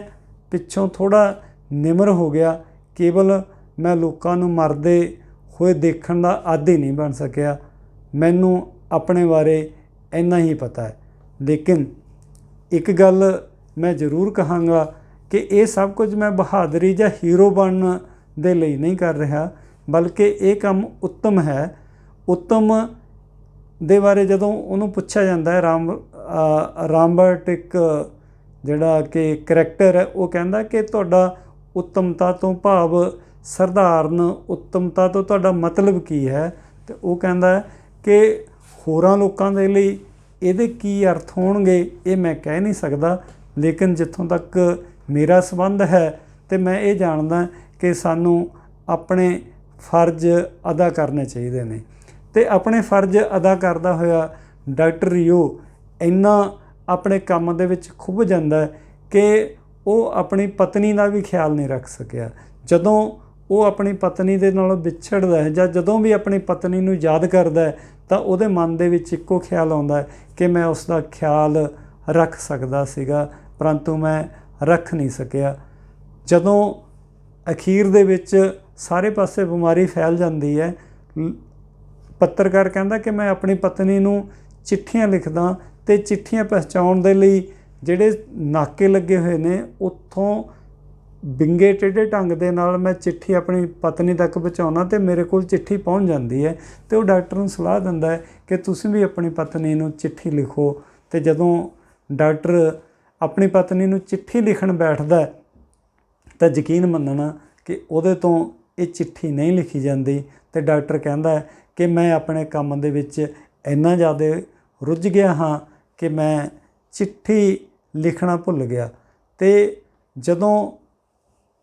ਪਿੱਛੋਂ ਥੋੜ੍ਹਾ ਨਿਮਰ ਹੋ ਗਿਆ। ਕੇਵਲ ਮੈਂ ਲੋਕਾਂ ਨੂੰ ਮਰਦੇ ਹੋਏ ਦੇਖਣ ਦਾ ਆਦੀ ਨਹੀਂ ਬਣ ਸਕਿਆ। ਮੈਨੂੰ ਆਪਣੇ ਬਾਰੇ ਇੰਨਾ ਹੀ ਪਤਾ ਹੈ। ਲੇਕਿਨ ਇੱਕ ਗੱਲ ਮੈਂ ਜ਼ਰੂਰ ਕਹਾਂਗਾ ਕਿ ਇਹ ਸਭ ਕੁਝ ਮੈਂ ਬਹਾਦਰੀ ਜਾਂ ਹੀਰੋ ਬਣਨ ਦੇ ਲਈ ਨਹੀਂ ਕਰ ਰਿਹਾ, ਬਲਕਿ ਇਹ ਕੰਮ ਉੱਤਮ ਹੈ। ਉੱਤਮ ਦੇ ਬਾਰੇ ਜਦੋਂ ਉਹਨੂੰ ਪੁੱਛਿਆ ਜਾਂਦਾ ਹੈ, ਰਾਮਬਰਟ ਇੱਕ ਜਿਹੜਾ ਕਿ ਕਰੈਕਟਰ ਹੈ, ਉਹ ਕਹਿੰਦਾ ਕਿ ਤੁਹਾਡਾ ਉੱਤਮਤਾ ਤੋਂ ਭਾਵ ਸਧਾਰਨ ਉੱਤਮਤਾ ਤੋਂ ਤੁਹਾਡਾ ਮਤਲਬ ਕੀ ਹੈ। ਅਤੇ ਉਹ ਕਹਿੰਦਾ ਕਿ ਹੋਰਾਂ ਲੋਕਾਂ ਦੇ ਲਈ ਇਹਦੇ ਕੀ ਅਰਥ ਹੋਣਗੇ ਇਹ ਮੈਂ ਕਹਿ ਨਹੀਂ ਸਕਦਾ, ਲੇਕਿਨ ਜਿੱਥੋਂ ਤੱਕ ਮੇਰਾ ਸੰਬੰਧ ਹੈ ਅਤੇ ਮੈਂ ਇਹ ਜਾਣਦਾ ਕਿ ਸਾਨੂੰ ਆਪਣੇ ਫਰਜ਼ ਅਦਾ ਕਰਨੇ ਚਾਹੀਦੇ ਨੇ। ਅਤੇ ਆਪਣੇ ਫਰਜ਼ ਅਦਾ ਕਰਦਾ ਹੋਇਆ ਡਾਕਟਰ ਰਿਓ ਇੰਨਾ ਆਪਣੇ ਕੰਮ ਦੇ ਵਿੱਚ ਖੁੱਭ ਜਾਂਦਾ ਕਿ ਉਹ ਆਪਣੀ ਪਤਨੀ ਦਾ ਵੀ ਖਿਆਲ ਨਹੀਂ ਰੱਖ ਸਕਿਆ। ਜਦੋਂ ਉਹ ਆਪਣੀ ਪਤਨੀ ਦੇ ਨਾਲੋਂ ਵਿਛੜਦਾ ਹੈ ਜਾਂ ਜਦੋਂ ਵੀ ਆਪਣੀ ਪਤਨੀ ਨੂੰ ਯਾਦ ਕਰਦਾ ਹੈ ਤਾਂ ਉਹਦੇ ਮਨ ਦੇ ਵਿੱਚ ਇੱਕੋ ਖਿਆਲ ਆਉਂਦਾ ਕਿ ਮੈਂ ਉਸ ਦਾ ਖਿਆਲ ਰੱਖ ਸਕਦਾ ਸੀਗਾ, ਪਰੰਤੂ ਮੈਂ ਰੱਖ ਨਹੀਂ ਸਕਿਆ। ਜਦੋਂ ਅਖੀਰ ਦੇ ਵਿੱਚ ਸਾਰੇ ਪਾਸੇ ਬਿਮਾਰੀ ਫੈਲ ਜਾਂਦੀ ਹੈ, ਪੱਤਰਕਾਰ ਕਹਿੰਦਾ ਕਿ ਮੈਂ ਆਪਣੀ ਪਤਨੀ ਨੂੰ ਚਿੱਠੀਆਂ ਲਿਖਦਾ ਅਤੇ ਚਿੱਠੀਆਂ ਪਹੁੰਚਾਉਣ ਦੇ ਲਈ ਜਿਹੜੇ ਨਾਕੇ ਲੱਗੇ ਹੋਏ ਨੇ ਉੱਥੋਂ ਵਿੰਗੇ ਟੇਢੇ ਢੰਗ ਦੇ ਨਾਲ ਮੈਂ ਚਿੱਠੀ ਆਪਣੀ ਪਤਨੀ ਤੱਕ ਪਹੁੰਚਾਉਣਾ ਅਤੇ ਮੇਰੇ ਕੋਲ ਚਿੱਠੀ ਪਹੁੰਚ ਜਾਂਦੀ ਹੈ। ਅਤੇ ਉਹ ਡਾਕਟਰ ਨੂੰ ਸਲਾਹ ਦਿੰਦਾ ਹੈ ਕਿ ਤੁਸੀਂ ਵੀ ਆਪਣੀ ਪਤਨੀ ਨੂੰ ਚਿੱਠੀ ਲਿਖੋ। ਅਤੇ ਜਦੋਂ ਡਾਕਟਰ ਆਪਣੀ ਪਤਨੀ ਨੂੰ ਚਿੱਠੀ ਲਿਖਣ ਬੈਠਦਾ ਤਾਂ ਯਕੀਨ ਮੰਨਣਾ ਕਿ ਉਹਦੇ ਤੋਂ ਇਹ ਚਿੱਠੀ ਨਹੀਂ ਲਿਖੀ ਜਾਂਦੀ। ਅਤੇ ਡਾਕਟਰ ਕਹਿੰਦਾ ਕਿ ਮੈਂ ਆਪਣੇ ਕੰਮ ਦੇ ਵਿੱਚ ਇੰਨਾ ਜ਼ਿਆਦਾ ਰੁੱਝ ਗਿਆ ਹਾਂ ਕਿ ਮੈਂ ਚਿੱਠੀ ਲਿਖਣਾ ਭੁੱਲ ਗਿਆ। ਅਤੇ ਜਦੋਂ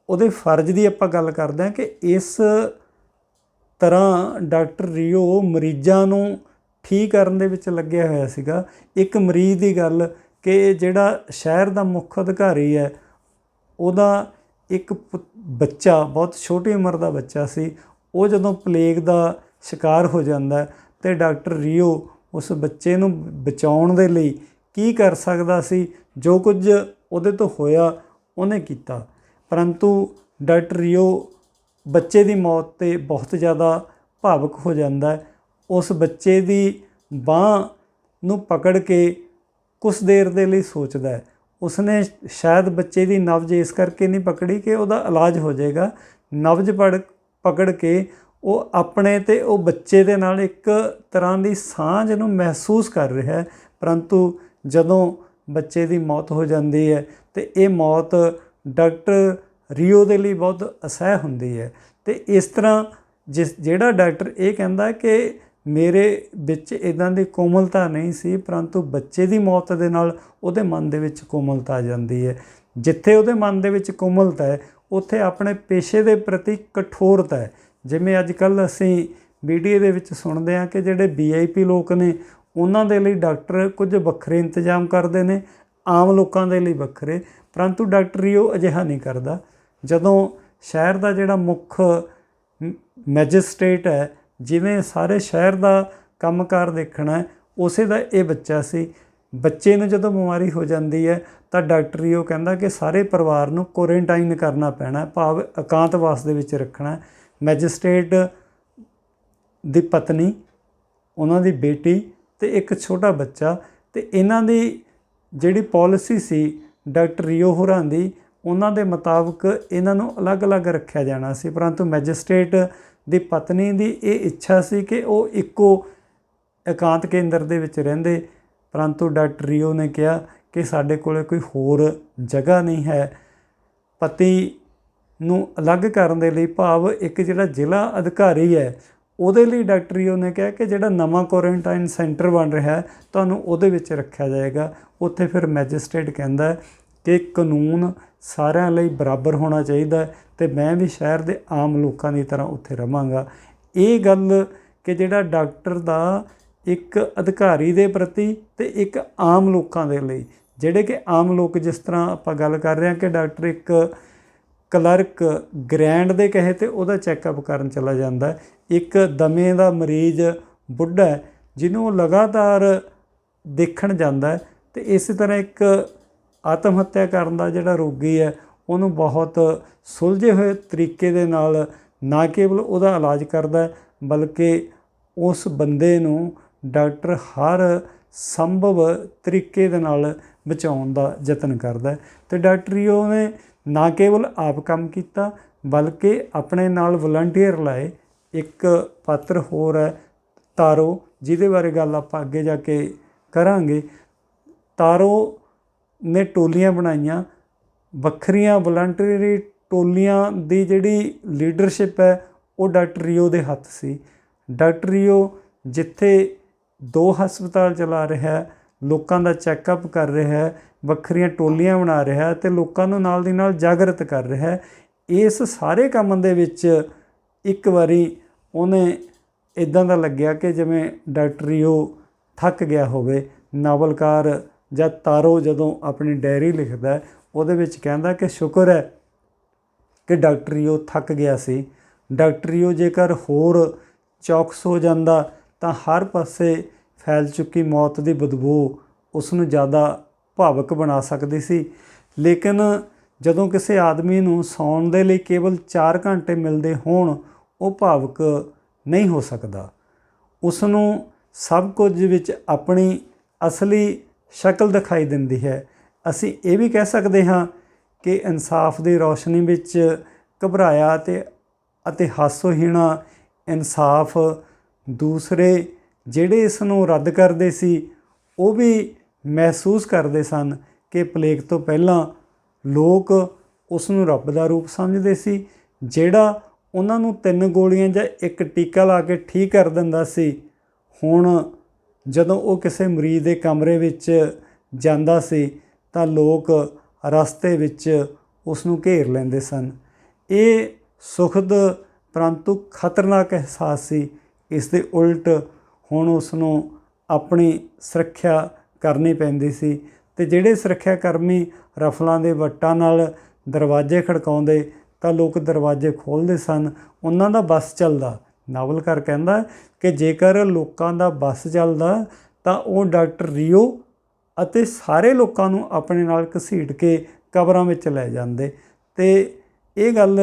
ਉਹਦੇ ਫਰਜ਼ ਦੀ ਆਪਾਂ ਗੱਲ ਕਰਦੇ ਹਾਂ ਕਿ ਇਸ ਤਰ੍ਹਾਂ ਡਾਕਟਰ ਰਿਓ ਮਰੀਜ਼ਾਂ ਨੂੰ ਠੀਕ ਕਰਨ ਦੇ ਵਿੱਚ ਲੱਗਿਆ ਹੋਇਆ ਸੀਗਾ। ਇੱਕ ਮਰੀਜ਼ ਦੀ ਗੱਲ ਕਿ ਜਿਹੜਾ ਸ਼ਹਿਰ ਦਾ ਮੁੱਖ ਅਧਿਕਾਰੀ ਹੈ, ਉਹਦਾ ਇੱਕ ਬੱਚਾ ਬਹੁਤ ਛੋਟੀ ਉਮਰ ਦਾ ਬੱਚਾ ਸੀ, ਉਹ ਜਦੋਂ ਪਲੇਗ ਦਾ ਸ਼ਿਕਾਰ ਹੋ ਜਾਂਦਾ ਅਤੇ ਡਾਕਟਰ ਰਿਓ ਉਸ ਬੱਚੇ ਨੂੰ ਬਚਾਉਣ ਦੇ ਲਈ ਕੀ ਕਰ ਸਕਦਾ ਸੀ, ਜੋ ਕੁਝ ਉਹਦੇ ਤੋਂ ਹੋਇਆ ਉਹਨੇ ਕੀਤਾ। ਪਰੰਤੂ ਡਾਕਟਰ ਰਿਓ ਬੱਚੇ ਦੀ ਮੌਤ 'ਤੇ ਬਹੁਤ ਜ਼ਿਆਦਾ ਭਾਵੁਕ ਹੋ ਜਾਂਦਾ ਹੈ। ਉਸ ਬੱਚੇ ਦੀ ਬਾਂਹ ਨੂੰ ਪਕੜ ਕੇ ਕੁਛ ਦੇਰ ਦੇ ਲਈ ਸੋਚਦਾ ਹੈ। ਉਸਨੇ ਸ਼ਾਇਦ ਬੱਚੇ ਦੀ ਨਬਜ਼ ਇਸ ਕਰਕੇ ਨਹੀਂ ਪਕੜੀ ਕਿ ਉਹਦਾ ਇਲਾਜ ਹੋ ਜਾਏਗਾ। ਨਬਜ਼ ਪਕੜ ਕੇ ਉਹ ਆਪਣੇ ਅਤੇ ਉਹ ਬੱਚੇ ਦੇ ਨਾਲ ਇੱਕ ਤਰ੍ਹਾਂ ਦੀ ਸਾਂਝ ਨੂੰ ਮਹਿਸੂਸ ਕਰ ਰਿਹਾ। ਪਰੰਤੂ ਜਦੋਂ ਬੱਚੇ ਦੀ ਮੌਤ ਹੋ ਜਾਂਦੀ ਹੈ ਅਤੇ ਇਹ ਮੌਤ ਡਾਕਟਰ ਰਿਓ ਦੇ ਲਈ ਬਹੁਤ ਅਸਹਿ ਹੁੰਦੀ ਹੈ। ਅਤੇ ਇਸ ਤਰ੍ਹਾਂ ਜਿਹੜਾ ਡਾਕਟਰ ਇਹ ਕਹਿੰਦਾ ਕਿ ਮੇਰੇ ਵਿੱਚ ਇੱਦਾਂ ਦੀ ਕੋਮਲਤਾ ਨਹੀਂ ਸੀ, ਪਰੰਤੂ ਬੱਚੇ ਦੀ ਮੌਤ ਦੇ ਨਾਲ ਉਹਦੇ ਮਨ ਦੇ ਵਿੱਚ ਕੋਮਲਤਾ ਆ ਜਾਂਦੀ ਹੈ। ਜਿੱਥੇ ਉਹਦੇ ਮਨ ਦੇ ਵਿੱਚ ਕੋਮਲਤਾ ਹੈ ਉੱਥੇ ਆਪਣੇ ਪੇਸ਼ੇ ਦੇ ਪ੍ਰਤੀ ਕਠੋਰਤਾ ਹੈ। ਜਿਵੇਂ ਅੱਜ ਕੱਲ੍ਹ ਅਸੀਂ ਮੀਡੀਆ ਦੇ ਵਿੱਚ ਸੁਣਦੇ ਹਾਂ ਕਿ ਜਿਹੜੇ VIP ਲੋਕ ਨੇ ਉਹਨਾਂ ਦੇ ਲਈ ਡਾਕਟਰ ਕੁਝ ਵੱਖਰੇ ਇੰਤਜ਼ਾਮ ਕਰਦੇ ਨੇ, ਆਮ ਲੋਕਾਂ ਦੇ ਲਈ ਵੱਖਰੇ, ਪਰੰਤੂ ਡਾਕਟਰ ਰਿਓ ਅਜਿਹਾ ਨਹੀਂ ਕਰਦਾ। ਜਦੋਂ ਸ਼ਹਿਰ ਦਾ ਜਿਹੜਾ ਮੁੱਖ ਮੈਜਿਸਟ੍ਰੇਟ ਹੈ, ਜਿਵੇਂ ਸਾਰੇ ਸ਼ਹਿਰ ਦਾ ਕੰਮਕਾਰ ਦੇਖਣਾ, ਉਸੇ ਦਾ ਇਹ ਬੱਚਾ ਸੀ। ਬੱਚੇ ਨੂੰ ਜਦੋਂ ਬਿਮਾਰੀ ਹੋ ਜਾਂਦੀ ਹੈ ਤਾਂ ਡਾਕਟਰ ਰਿਓ ਕਹਿੰਦਾ ਕਿ ਸਾਰੇ ਪਰਿਵਾਰ ਨੂੰ ਕੁਆਰੰਟਾਈਨ ਕਰਨਾ ਪੈਣਾ, ਭਾਵ ਇਕਾਂਤਵਾਸ ਦੇ ਵਿੱਚ ਰੱਖਣਾ। ਮੈਜਿਸਟ੍ਰੇਟ ਦੀ ਪਤਨੀ, ਉਹਨਾਂ ਦੀ ਬੇਟੀ ਅਤੇ ਇੱਕ ਛੋਟਾ ਬੱਚਾ, ਅਤੇ ਇਹਨਾਂ ਦੀ ਜਿਹੜੀ ਪੋਲਿਸੀ ਸੀ ਡਾਕਟਰ ਰਿਓ ਹੋਰਾਂ ਦੀ, ਉਹਨਾਂ ਦੇ ਮੁਤਾਬਕ ਇਹਨਾਂ ਨੂੰ ਅਲੱਗ-ਅਲੱਗ ਰੱਖਿਆ ਜਾਣਾ ਸੀ। ਪਰੰਤੂ ਮੈਜਿਸਟ੍ਰੇਟ ਦੀ ਪਤਨੀ ਦੀ ਇਹ ਇੱਛਾ ਸੀ ਕਿ ਉਹ ਇੱਕੋ ਇਕਾਂਤ ਕੇਂਦਰ ਦੇ ਵਿੱਚ ਰਹਿੰਦੇ, ਪਰੰਤੂ ਡਾਕਟਰ ਰਿਓ ਨੇ ਕਿਹਾ ਕਿ ਸਾਡੇ ਕੋਲ ਕੋਈ ਹੋਰ ਜਗ੍ਹਾ ਨਹੀਂ ਹੈ। ਪਤੀ ਨੂੰ ਅਲੱਗ ਕਰਨ ਦੇ ਲਈ, ਭਾਵ ਇੱਕ ਜਿਹੜਾ ਜ਼ਿਲ੍ਹਾ ਅਧਿਕਾਰੀ ਹੈ ਉਹਦੇ ਲਈ ਡਾਕਟਰ ਰੀਓ ਨੇ ਕਿਹਾ ਕਿ ਜਿਹੜਾ ਨਵਾਂ ਕੁਆਰੰਟਾਈਨ ਸੈਂਟਰ ਬਣ ਰਿਹਾ ਤੁਹਾਨੂੰ ਉਹਦੇ ਵਿੱਚ ਰੱਖਿਆ ਜਾਏਗਾ। ਉੱਥੇ ਫਿਰ ਮੈਜਿਸਟ੍ਰੇਟ ਕਹਿੰਦਾ ਕਿ ਕਾਨੂੰਨ ਸਾਰਿਆਂ ਲਈ ਬਰਾਬਰ ਹੋਣਾ ਚਾਹੀਦਾ ਅਤੇ ਮੈਂ ਵੀ ਸ਼ਹਿਰ ਦੇ ਆਮ ਲੋਕਾਂ ਦੀ ਤਰ੍ਹਾਂ ਉੱਥੇ ਰਵਾਂਗਾ। ਇਹ ਗੱਲ ਕਿ ਜਿਹੜਾ ਡਾਕਟਰ ਦਾ ਇੱਕ ਅਧਿਕਾਰੀ ਦੇ ਪ੍ਰਤੀ ਅਤੇ ਇੱਕ ਆਮ ਲੋਕਾਂ ਦੇ ਲਈ, ਜਿਹੜੇ ਕਿ ਆਮ ਲੋਕ, ਜਿਸ ਤਰ੍ਹਾਂ ਆਪਾਂ ਗੱਲ ਕਰ ਰਹੇ ਹਾਂ ਕਿ ਡਾਕਟਰ ਇੱਕ ਕਲਰਕ ਗ੍ਰੈਂਡ ਦੇ ਕਹੇ 'ਤੇ ਉਹਦਾ ਚੈੱਕਅਪ ਕਰਨ ਚਲਾ ਜਾਂਦਾ, ਇੱਕ ਦਮੇ ਦਾ ਮਰੀਜ਼ ਬੁੱਢਾ ਜਿਹਨੂੰ ਉਹ ਲਗਾਤਾਰ ਦੇਖਣ ਜਾਂਦਾ ਅਤੇ ਇਸੇ ਤਰ੍ਹਾਂ ਇੱਕ ਆਤਮ ਹੱਤਿਆ ਕਰਨ ਦਾ ਜਿਹੜਾ ਰੋਗੀ ਹੈ ਉਹਨੂੰ ਬਹੁਤ ਸੁਲਝੇ ਹੋਏ ਤਰੀਕੇ ਦੇ ਨਾਲ ਨਾ ਕੇਵਲ ਉਹਦਾ ਇਲਾਜ ਕਰਦਾ ਬਲਕਿ ਉਸ ਬੰਦੇ ਨੂੰ ਡਾਕਟਰ ਹਰ ਸੰਭਵ ਤਰੀਕੇ ਦੇ ਨਾਲ ਬਚਾਉਣ ਦਾ ਯਤਨ ਕਰਦਾ ਅਤੇ ਡਾਕਟਰ ਰੀਓ ਨੇ ਨਾ ਕੇਵਲ ਆਪ ਕੰਮ ਕੀਤਾ ਬਲਕਿ ਆਪਣੇ ਨਾਲ ਵਲੰਟੀਅਰ ਲਾਏ। ਇੱਕ ਪਾਤਰ ਹੋਰ ਹੈ ਤਾਰੋ, ਜਿਹਦੇ ਬਾਰੇ ਗੱਲ ਆਪਾਂ ਅੱਗੇ ਜਾ ਕੇ ਕਰਾਂਗੇ। ਤਾਰੋ ਨੇ ਟੋਲੀਆਂ ਬਣਾਈਆਂ, ਵੱਖਰੀਆਂ ਵਲੰਟਰੀ ਟੋਲੀਆਂ ਦੀ ਜਿਹੜੀ ਲੀਡਰਸ਼ਿਪ ਹੈ ਉਹ ਡਾਕਟਰ ਰੀਓ ਦੇ ਹੱਥ ਸੀ। ਡਾਕਟਰ ਰੀਓ ਜਿੱਥੇ 2 ਹਸਪਤਾਲ ਚਲਾ ਰਿਹਾ, ਲੋਕਾਂ ਦਾ ਚੈੱਕਅਪ ਕਰ ਰਿਹਾ, ਵੱਖਰੀਆਂ ਟੋਲੀਆਂ ਬਣਾ ਰਿਹਾ ਅਤੇ ਲੋਕਾਂ ਨੂੰ ਨਾਲ ਦੀ ਨਾਲ ਜਾਗਰਤ ਕਰ ਰਿਹਾ। ਇਸ ਸਾਰੇ ਕੰਮ ਦੇ ਵਿੱਚ ਇੱਕ ਵਾਰੀ ਉਹਨੇ ਇੱਦਾਂ ਦਾ ਲੱਗਿਆ ਕਿ ਜਿਵੇਂ ਡਾਕਟਰ ਰੀਓ ਥੱਕ ਗਿਆ ਹੋਵੇ। ਨਾਵਲਕਾਰ ਜਾਂ ਤਾਰੋ ਜਦੋਂ ਆਪਣੀ ਡਾਇਰੀ ਲਿਖਦਾ ਉਹਦੇ ਵਿੱਚ ਕਹਿੰਦਾ ਕਿ ਸ਼ੁਕਰ ਹੈ ਕਿ ਡਾਕਟਰ ਰੀਓ ਥੱਕ ਗਿਆ ਸੀ। ਡਾਕਟਰ ਰੀਓ ਜੇਕਰ ਹੋਰ ਚੌਕਸ ਹੋ ਜਾਂਦਾ ਤਾਂ ਹਰ ਪਾਸੇ ਫੈਲ ਚੁੱਕੀ ਮੌਤ ਦੀ ਬਦਬੂ ਉਸ ਨੂੰ ਜ਼ਿਆਦਾ ਭਾਵੁਕ ਬਣਾ ਸਕਦੀ ਸੀ। ਲੇਕਿਨ ਜਦੋਂ ਕਿਸੇ ਆਦਮੀ ਨੂੰ ਸੌਣ ਦੇ ਲਈ ਕੇਵਲ 4 ਘੰਟੇ ਮਿਲਦੇ ਹੋਣ ਉਹ ਭਾਵੁਕ ਨਹੀਂ ਹੋ ਸਕਦਾ। ਉਸ ਨੂੰ ਸਭ ਕੁਝ ਵਿੱਚ ਆਪਣੀ ਅਸਲੀ ਸ਼ਕਲ ਦਿਖਾਈ ਦਿੰਦੀ ਹੈ। ਅਸੀਂ ਇਹ ਵੀ ਕਹਿ ਸਕਦੇ ਹਾਂ ਕਿ ਇਨਸਾਫ ਦੀ ਰੌਸ਼ਨੀ ਵਿੱਚ ਘਬਰਾਇਆ ਅਤੇ ਹਾਸੋਹੀਣਾ ਇਨਸਾਫ ਦੂਸਰੇ ਜਿਹੜੇ ਇਸ ਨੂੰ ਰੱਦ ਕਰਦੇ ਸੀ ਉਹ ਵੀ ਮਹਿਸੂਸ ਕਰਦੇ ਸਨ ਕਿ ਪਲੇਗ ਤੋਂ ਪਹਿਲਾਂ ਲੋਕ ਉਸ ਨੂੰ ਰੱਬ ਦਾ ਰੂਪ ਸਮਝਦੇ ਸੀ, ਜਿਹੜਾ ਉਹਨਾਂ ਨੂੰ 3 ਗੋਲੀਆਂ ਜਾਂ 1 ਟੀਕਾ ਲਾ ਕੇ ਠੀਕ ਕਰ ਦਿੰਦਾ ਸੀ। ਹੁਣ ਜਦੋਂ ਉਹ ਕਿਸੇ ਮਰੀਜ਼ ਦੇ ਕਮਰੇ ਵਿੱਚ ਜਾਂਦਾ ਸੀ ਤਾਂ ਲੋਕ ਰਸਤੇ ਵਿੱਚ ਉਸ ਨੂੰ ਘੇਰ ਲੈਂਦੇ ਸਨ। ਇਹ ਸੁਖਦ ਪਰੰਤੂ ਖਤਰਨਾਕ ਅਹਿਸਾਸ ਸੀ। ਇਸ ਦੇ ਉਲਟ ਹੁਣ ਉਸ ਨੂੰ ਆਪਣੀ ਸੁਰੱਖਿਆ ਕਰਨੀ ਪੈਂਦੀ ਸੀ ਅਤੇ ਜਿਹੜੇ ਸੁਰੱਖਿਆ ਕਰਮੀ ਰਫਲਾਂ ਦੇ ਵੱਟਾਂ ਨਾਲ ਦਰਵਾਜ਼ੇ ਖੜਕਾਉਂਦੇ ਤਾਂ ਲੋਕ ਦਰਵਾਜ਼ੇ ਖੋਲ੍ਹਦੇ ਸਨ, ਉਹਨਾਂ ਦਾ ਬੱਸ ਚੱਲਦਾ। ਨਾਵਲਕਾਰ ਕਹਿੰਦਾ ਕਿ ਜੇਕਰ ਲੋਕਾਂ ਦਾ ਬੱਸ ਚੱਲਦਾ ਤਾਂ ਉਹ ਡਾਕਟਰ ਰੀਓ ਅਤੇ ਸਾਰੇ ਲੋਕਾਂ ਨੂੰ ਆਪਣੇ ਨਾਲ ਘਸੀਟ ਕੇ ਕਬਰਾਂ ਵਿੱਚ ਲੈ ਜਾਂਦੇ। ਅਤੇ ਇਹ ਗੱਲ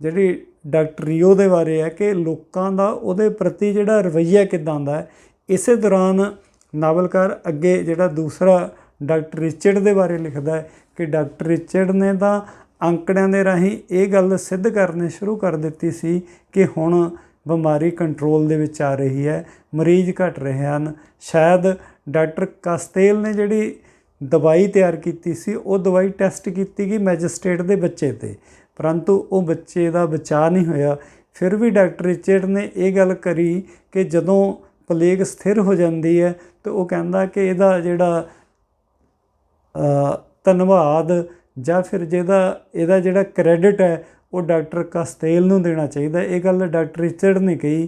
ਜਿਹੜੀ ਡਾਕਟਰ ਰੀਓ ਦੇ ਬਾਰੇ ਹੈ ਕਿ ਲੋਕਾਂ ਦਾ ਉਹਦੇ ਪ੍ਰਤੀ ਜਿਹੜਾ ਰਵੱਈਆ ਕਿੱਦਾਂ ਦਾ ਹੈ। ਇਸੇ ਦੌਰਾਨ ਨਾਵਲਕਾਰ ਅੱਗੇ ਜਿਹੜਾ ਦੂਸਰਾ ਡਾਕਟਰ ਰਿਚਰਡ ਦੇ ਬਾਰੇ ਲਿਖਦਾ ਹੈ ਕਿ ਡਾਕਟਰ ਰਿਚਰਡ ਨੇ ਤਾਂ ਅੰਕੜਿਆਂ ਦੇ ਰਾਹੀਂ ਇਹ ਗੱਲ ਸਿੱਧ ਕਰਨੀ ਸ਼ੁਰੂ ਕਰ ਦਿੱਤੀ ਸੀ ਕਿ ਹੁਣ ਬਿਮਾਰੀ ਕੰਟਰੋਲ ਦੇ ਵਿੱਚ ਆ ਰਹੀ ਹੈ, ਮਰੀਜ਼ ਘਟ ਰਹੇ ਹਨ। ਸ਼ਾਇਦ ਡਾਕਟਰ ਕਸਤੇਲ ਨੇ ਜਿਹੜੀ ਦਵਾਈ ਤਿਆਰ ਕੀਤੀ ਸੀ ਉਹ ਦਵਾਈ ਟੈਸਟ ਕੀਤੀ ਗਈ ਮੈਜਿਸਟ੍ਰੇਟ ਦੇ ਬੱਚੇ 'ਤੇ, ਪਰੰਤੂ ਉਹ ਬੱਚੇ ਦਾ ਬਚਾਅ ਨਹੀਂ ਹੋਇਆ। ਫਿਰ ਵੀ ਡਾਕਟਰ ਰਿਚਰਡ ਨੇ ਇਹ ਗੱਲ ਕਰੀ ਕਿ ਜਦੋਂ ਪਲੇਗ ਸਥਿਰ ਹੋ ਜਾਂਦੀ ਹੈ ਤਾਂ ਉਹ ਕਹਿੰਦਾ ਕਿ ਇਹਦਾ ਜਿਹੜਾ ਧੰਨਵਾਦ ਜਾਂ ਫਿਰ ਇਹਦਾ ਜਿਹੜਾ ਕ੍ਰੈਡਿਟ ਹੈ ਉਹ ਡਾਕਟਰ ਕਸਤੇਲ ਨੂੰ ਦੇਣਾ ਚਾਹੀਦਾ। ਇਹ ਗੱਲ ਡਾਕਟਰ ਰਿਚਰਡ ਨੇ ਕਹੀ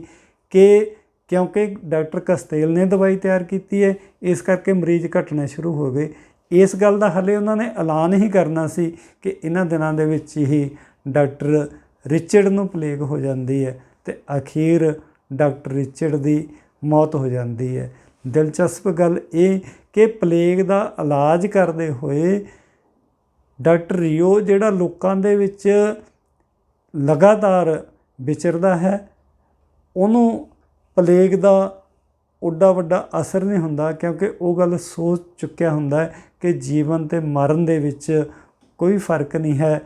ਕਿ ਕਿਉਂਕਿ ਡਾਕਟਰ ਕਸਤੇਲ ਨੇ ਦਵਾਈ ਤਿਆਰ ਕੀਤੀ ਹੈ ਇਸ ਕਰਕੇ ਮਰੀਜ਼ ਘਟਣੇ ਸ਼ੁਰੂ ਹੋ ਗਏ। ਇਸ ਗੱਲ ਦਾ ਹਾਲੇ ਉਹਨਾਂ ਨੇ ਐਲਾਨ ਹੀ ਕਰਨਾ ਸੀ ਕਿ ਇਹਨਾਂ ਦਿਨਾਂ ਦੇ ਵਿੱਚ ਹੀ ਡਾਕਟਰ ਰਿਚਰਡ ਨੂੰ ਪਲੇਗ ਹੋ ਜਾਂਦੀ ਹੈ ਅਤੇ ਅਖੀਰ ਡਾਕਟਰ ਰਿਚਰਡ ਦੀ ਮੌਤ ਹੋ ਜਾਂਦੀ ਹੈ। ਦਿਲਚਸਪ ਗੱਲ ਇਹ ਕਿ ਪਲੇਗ ਦਾ ਇਲਾਜ ਕਰਦੇ ਹੋਏ ਡਾਕਟਰ ਰੀਓ ਜਿਹੜਾ ਲੋਕਾਂ ਦੇ ਵਿੱਚ ਲਗਾਤਾਰ ਵਿਚਰਦਾ ਹੈ ਉਹਨੂੰ ਪਲੇਗ ਦਾ ਉੱਡਾ ਵੱਡਾ ਅਸਰ ਨਹੀਂ ਹੁੰਦਾ, ਕਿਉਂਕਿ ਉਹ ਗੱਲ ਸੋਚ ਚੁੱਕਿਆ ਹੁੰਦਾ ਹੈ ਕਿ ਜੀਵਨ ਅਤੇ ਮਰਨ ਦੇ ਵਿੱਚ ਕੋਈ ਫਰਕ ਨਹੀਂ ਹੈ,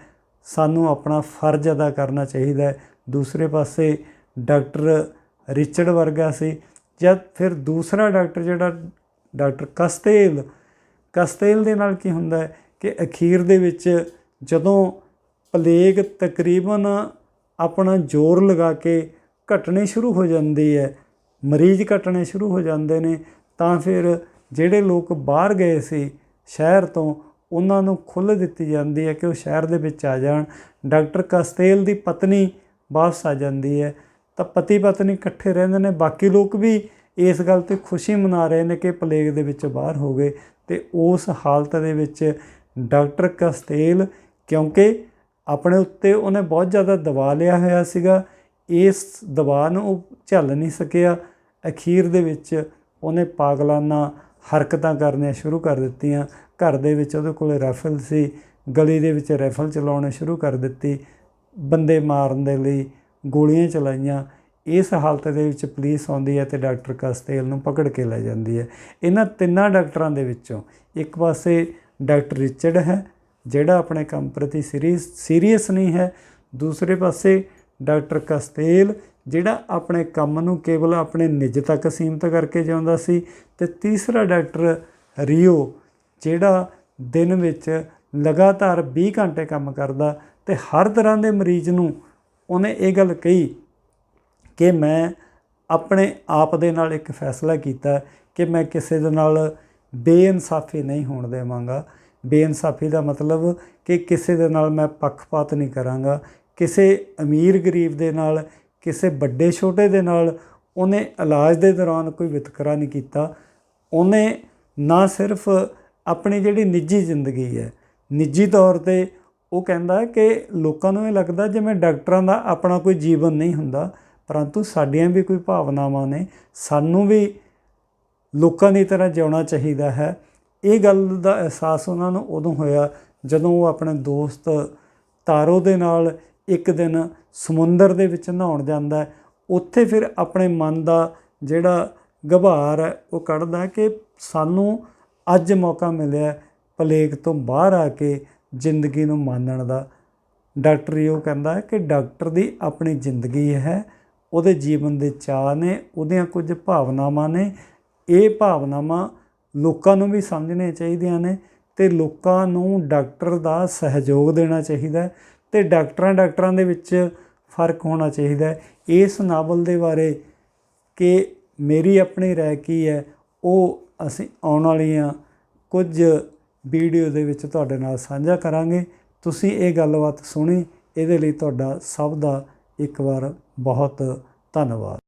ਸਾਨੂੰ ਆਪਣਾ ਫਰਜ਼ ਅਦਾ ਕਰਨਾ ਚਾਹੀਦਾ ਹੈ। ਦੂਸਰੇ ਪਾਸੇ ਡਾਕਟਰ ਰਿਚਰਡ ਵਰਗਾ ਸੀ। ਜਾਂ ਫਿਰ ਦੂਸਰਾ ਡਾਕਟਰ ਜਿਹੜਾ ਡਾਕਟਰ ਕਸਤੇਲ ਦੇ ਨਾਲ ਕੀ ਹੁੰਦਾ ਹੈ ਕਿ ਅਖੀਰ ਦੇ ਵਿੱਚ ਜਦੋਂ ਪਲੇਗ ਤਕਰੀਬਨ ਆਪਣਾ ਜ਼ੋਰ ਲਗਾ ਕੇ ਘਟਣੀ ਸ਼ੁਰੂ ਹੋ ਜਾਂਦੀ ਹੈ, ਮਰੀਜ਼ ਘਟਣੇ ਸ਼ੁਰੂ ਹੋ ਜਾਂਦੇ ਨੇ, ਤਾਂ ਫਿਰ ਜਿਹੜੇ ਲੋਕ ਬਾਹਰ ਗਏ ਸੀ ਸ਼ਹਿਰ ਤੋਂ ਉਹਨਾਂ ਨੂੰ ਖੁੱਲ੍ਹ ਦਿੱਤੀ ਜਾਂਦੀ ਹੈ ਕਿ ਉਹ ਸ਼ਹਿਰ ਦੇ ਵਿੱਚ ਆ ਜਾਣ। ਡਾਕਟਰ ਕਸਤੇਲ ਦੀ ਪਤਨੀ ਵਾਪਸ ਆ ਜਾਂਦੀ ਹੈ, ਤਾਂ ਪਤੀ ਪਤਨੀ ਇਕੱਠੇ ਰਹਿੰਦੇ ਨੇ। ਬਾਕੀ ਲੋਕ ਵੀ ਇਸ ਗੱਲ 'ਤੇ ਖੁਸ਼ੀ ਮਨਾ ਰਹੇ ਨੇ ਕਿ ਪਲੇਗ ਦੇ ਵਿੱਚੋਂ ਬਾਹਰ ਹੋ ਗਏ। ਅਤੇ ਉਸ ਹਾਲਤ ਦੇ ਵਿੱਚ ਡਾਕਟਰ ਕਸਤੇਲ, ਕਿਉਂਕਿ ਆਪਣੇ ਉੱਤੇ ਉਹਨੇ ਬਹੁਤ ਜ਼ਿਆਦਾ ਦਬਾਅ ਲਿਆ ਹੋਇਆ ਸੀਗਾ, ਇਸ ਦਬਾਅ ਨੂੰ ਉਹ ਝੱਲ ਨਹੀਂ ਸਕਿਆ। ਅਖੀਰ ਦੇ ਵਿੱਚ ਉਹਨੇ ਪਾਗਲਾਨਾ ਹਰਕਤਾਂ ਕਰਨੀਆਂ ਸ਼ੁਰੂ ਕਰ ਦਿੱਤੀਆਂ। ਘਰ ਦੇ ਵਿੱਚ ਉਹਦੇ ਕੋਲ ਰਾਈਫਲ ਸੀ, ਗਲੀ ਦੇ ਵਿੱਚ ਰਾਈਫਲ ਚਲਾਉਣੀ ਸ਼ੁਰੂ ਕਰ ਦਿੱਤੀ, ਬੰਦੇ ਮਾਰਨ ਦੇ ਲਈ ਗੋਲੀਆਂ ਚਲਾਈਆਂ। ਇਸ ਹਾਲਤ ਦੇ ਵਿੱਚ ਪੁਲਿਸ ਆਉਂਦੀ ਹੈ ਅਤੇ ਡਾਕਟਰ ਕਸਤੇਲ ਨੂੰ ਪਕੜ ਕੇ ਲੈ ਜਾਂਦੀ ਹੈ। ਇਹਨਾਂ ਤਿੰਨਾਂ ਡਾਕਟਰਾਂ ਦੇ ਵਿੱਚੋਂ ਇੱਕ ਪਾਸੇ ਡਾਕਟਰ ਰਿਚਰਡ ਹੈ ਜਿਹੜਾ ਆਪਣੇ ਕੰਮ ਪ੍ਰਤੀ ਸੀਰੀਅਸ ਨਹੀਂ ਹੈ, ਦੂਸਰੇ ਪਾਸੇ ਡਾਕਟਰ ਕਸਤੇਲ ਜਿਹੜਾ ਆਪਣੇ ਕੰਮ ਨੂੰ ਕੇਵਲ ਆਪਣੇ ਨਿੱਜ ਤੱਕ ਸੀਮਿਤ ਕਰਕੇ ਜਿਉਂਦਾ ਸੀ, ਅਤੇ ਤੀਸਰਾ ਡਾਕਟਰ ਰੀਓ ਜਿਹੜਾ ਦਿਨ ਵਿੱਚ ਲਗਾਤਾਰ 20 ਘੰਟੇ ਕੰਮ ਕਰਦਾ ਅਤੇ ਹਰ ਤਰ੍ਹਾਂ ਦੇ ਮਰੀਜ਼ ਨੂੰ ਉਹਨੇ ਇਹ ਗੱਲ ਕਹੀ ਕਿ ਮੈਂ ਆਪਣੇ ਆਪ ਦੇ ਨਾਲ ਇੱਕ ਫੈਸਲਾ ਕੀਤਾ ਕਿ ਮੈਂ ਕਿਸੇ ਦੇ ਨਾਲ ਬੇਇਨਸਾਫੀ ਨਹੀਂ ਹੋਣ ਦੇਵਾਂਗਾ। ਬੇਇਨਸਾਫੀ ਦਾ ਮਤਲਬ ਕਿ ਕਿਸੇ ਦੇ ਨਾਲ ਮੈਂ ਪੱਖਪਾਤ ਨਹੀਂ ਕਰਾਂਗਾ, ਕਿਸੇ ਅਮੀਰ ਗਰੀਬ ਦੇ ਨਾਲ, ਕਿਸੇ ਵੱਡੇ ਛੋਟੇ ਦੇ ਨਾਲ ਉਹਨੇ ਇਲਾਜ ਦੇ ਦੌਰਾਨ ਕੋਈ ਵਿਤਕਰਾ ਨਹੀਂ ਕੀਤਾ। ਉਹਨੇ ਨਾ ਸਿਰਫ ਆਪਣੀ ਜਿਹੜੀ ਨਿੱਜੀ ਜ਼ਿੰਦਗੀ ਹੈ, ਨਿੱਜੀ ਤੌਰ 'ਤੇ ਉਹ ਕਹਿੰਦਾ ਕਿ ਲੋਕਾਂ ਨੂੰ ਇਹ ਲੱਗਦਾ ਜਿਵੇਂ ਡਾਕਟਰਾਂ ਦਾ ਆਪਣਾ ਕੋਈ ਜੀਵਨ ਨਹੀਂ ਹੁੰਦਾ, ਪਰੰਤੂ ਸਾਡੀਆਂ ਵੀ ਕੋਈ ਭਾਵਨਾਵਾਂ ਨੇ, ਸਾਨੂੰ ਵੀ ਲੋਕਾਂ ਦੀ ਤਰ੍ਹਾਂ ਜਿਉਣਾ ਚਾਹੀਦਾ ਹੈ। ਇਹ ਗੱਲ ਦਾ ਅਹਿਸਾਸ ਉਹਨਾਂ ਨੂੰ ਉਦੋਂ ਹੋਇਆ ਜਦੋਂ ਉਹ ਆਪਣੇ ਦੋਸਤ ਤਾਰੋ ਦੇ ਨਾਲ ਇੱਕ ਦਿਨ ਸਮੁੰਦਰ ਦੇ ਵਿੱਚ ਨਹਾਉਣ ਜਾਂਦਾ। ਉੱਥੇ ਫਿਰ ਆਪਣੇ ਮਨ ਦਾ ਜਿਹੜਾ ਗੁਬਾਰ ਹੈ ਉਹ ਕੱਢਦਾ ਕਿ ਸਾਨੂੰ ਅੱਜ ਮੌਕਾ ਮਿਲਿਆ ਪਲੇਗ ਤੋਂ ਬਾਹਰ ਆ ਕੇ ਜ਼ਿੰਦਗੀ ਨੂੰ ਮਾਣਨ ਦਾ। ਡਾਕਟਰ ਇਹ ਕਹਿੰਦਾ ਕਿ ਡਾਕਟਰ ਦੀ ਆਪਣੀ ਜ਼ਿੰਦਗੀ ਹੈ, ਉਹਦੇ ਜੀਵਨ ਦੇ ਚਾਅ ਨੇ, ਉਹਦੀਆਂ ਕੁਝ ਭਾਵਨਾਵਾਂ ਨੇ। ਇਹ ਭਾਵਨਾਵਾਂ ਲੋਕਾਂ ਨੂੰ ਵੀ ਸਮਝਣੀਆਂ ਚਾਹੀਦੀਆਂ ਨੇ ਅਤੇ ਲੋਕਾਂ ਨੂੰ ਡਾਕਟਰ ਦਾ ਸਹਿਯੋਗ ਦੇਣਾ ਚਾਹੀਦਾ ਅਤੇ ਡਾਕਟਰਾਂ ਦੇ ਵਿੱਚ ਫਰਕ ਹੋਣਾ ਚਾਹੀਦਾ। ਇਸ ਨਾਵਲ ਦੇ ਬਾਰੇ ਕਿ ਮੇਰੀ ਆਪਣੀ ਰਾਏ ਕੀ ਹੈ ਉਹ ਅਸੀਂ ਆਉਣ ਵਾਲੀਆਂ ਕੁਝ ਵੀਡੀਓ ਦੇ ਵਿੱਚ ਤੁਹਾਡੇ ਨਾਲ ਸਾਂਝਾ ਕਰਾਂਗੇ। ਤੁਸੀਂ ਇਹ ਗੱਲਬਾਤ ਸੁਣੀ, ਇਹਦੇ ਲਈ ਤੁਹਾਡਾ ਸਭ ਦਾ ਇੱਕ ਵਾਰ ਬਹੁਤ ਧੰਨਵਾਦ।